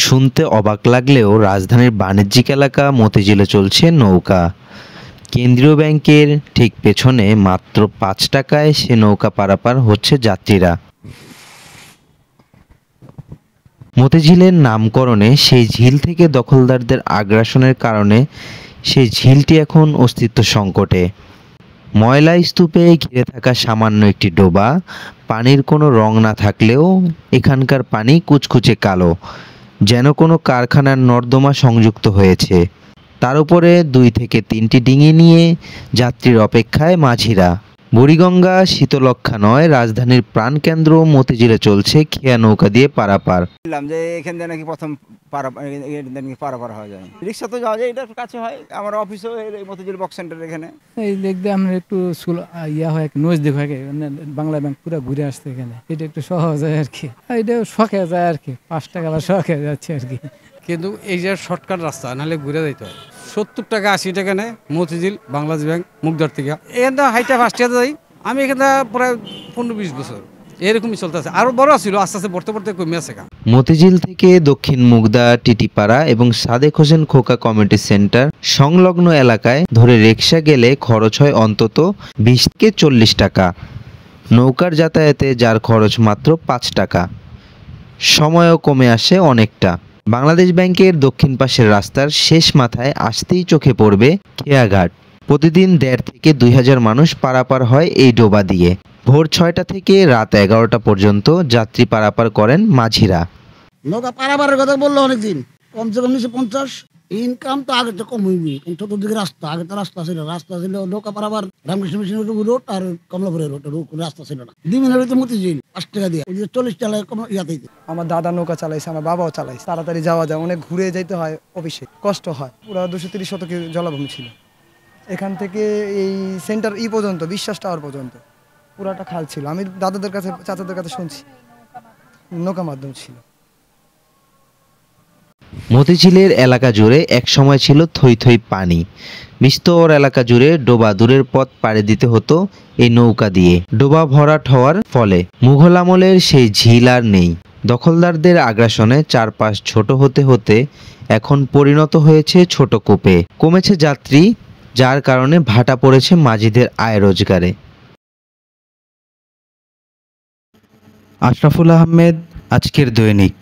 শুনতে অবাক লাগলেও রাজধানীর বাণিজ্যিক এলাকা মতিঝিলে চলছে নৌকা। কেন্দ্রীয় ব্যাংকের ঠিক পেছনে মাত্র ৫ টাকায় সে নৌকা পারাপার হচ্ছে যাত্রীরা। মতিঝিলের নামকরণে সেই ঝিল থেকে দখলদারদের আগ্রাসনের কারণে সেই ঝিলটি এখন অস্তিত্ব সংকটে। ময়লা স্তূপে ঘিরে থাকা সামান্য একটি ডোবা, পানির কোনো রং না থাকলেও এখানকার পানি কুচকুচে কালো, যেন কোনো কারখানার নর্দমা সংযুক্ত হয়েছে। তার উপরে ২ থেকে ৩টি ডিঙি নিয়ে যাত্রীর অপেক্ষায় মাঝিরা। বুড়িগঙ্গা শীতলক্ষ্যা নয়, রাজধানীর প্রাণকেন্দ্র মতিঝিলে চলছে খেয়া নৌকা দিয়ে পারাপার। যে এখান থেকে নাকি প্রথম পারাপার হওয়া যায়, রিক্সা তো যাওয়া যায়, এটা কাছে হয়। আমার অফিসও মতিঝিল বক্স সেন্টার এখানে। এই দেখতে আমরা একটু হয় নজ দেখ হয় বাংলা ব্যাংক পুরো ঘুরে আসতে এখানে, এটা একটু সহজ হয় আর কি, এটা শখে যায় আর কি, ৫ টাকা বা শখে যাচ্ছে আর কি। কিন্তু এই যে শর্টকাট রাস্তা, নাহলে ঘুরে যাইতে হয়। ৭০ টাকা ৮০ টাকা নেয় মতিঝিল বাংলাদেশ ব্যাংক মুগদার থেকে। এখান থেকে হাইটা ফার্স্ট যাই, আমি এখানে প্রায় ১৫-২০ বছর এরকমই চলতেছে। আরো বড় ছিল, আস্তে আস্তে পড়তে কমে আছে। মতিঝিল থেকে দক্ষিণ মুগদা, টিটিপাড়া এবং সাদেক হোসেন খোকা কমিউনিটি সেন্টার সংলগ্ন এলাকায় ধরে রিকশা গেলে খরচ হয় অন্তত ২০ থেকে ৪০ টাকা। নৌকার যাতায়াতে যার খরচ মাত্র ৫ টাকা। সময়ও কমে আসে অনেকটা। বাংলাদেশ ব্যাংকের দক্ষিণ পাশের রাস্তার শেষ মাথায় আসতেই চোখে পড়বে খেয়াঘাট। প্রতিদিন ১.৫ থেকে ২,০০০ মানুষ পারাপার হয় এই ডোবা দিয়ে। ভোর ৬টা থেকে রাত ১১টা পর্যন্ত যাত্রী পারাপার করেন মাঝিরা। নৌকা পারাপারের কথা বললো অনেকদিন, কমসে কম ১৯৫০। ইনকাম তো আগে তো কম হইবি, চতুর্দিকে রাস্তা, আগে তো রাস্তা ছিল নৌকা পারাপার রামকৃষ্ণ মিশন রোড আর কমলাপুরের রোড, রাস্তা ছিল না। ২ মিনিটে মতিঝিল ৫ টাকা দিয়ে, ৪০ টাকা ইয়াতে। আমার দাদা নৌকা চালাইছে, আমার বাবাও চালাইছে, তাড়াতাড়ি যাওয়া যায়, অনেক ঘুরে যাইতে হয় অফিসে, কষ্ট হয়। পুরো ২৩০ শতকের জলাভূমি ছিল। এখান থেকে এই সেন্টার পর্যন্ত, বিশ্বাস টাওয়ার পর্যন্ত পুরাটা খাল ছিল। আমি দাদাদের কাছে, চাচাদের কাছে শুনছি নৌকা মাধ্যম ছিল। মতিঝিলের এলাকা জুড়ে এক সময় ছিল থই থই পানি। বিস্তর এলাকা জুড়ে ডোবা দূরের পথ পাড়ি দিতে হতো এই নৌকা দিয়ে। ডোবা ভরাট হওয়ার ফলে মুঘল আমলের সেই ঝিল আর নেই। দখলদারদের আগ্রাসনে চারপাশ ছোট হতে হতে এখন পরিণত হয়েছে ছোট কূপে। কমেছে যাত্রী, যার কারণে ভাটা পড়েছে মাঝিদের আয় রোজগারে। আশরাফুল আহমেদ, আজকের দৈনিক।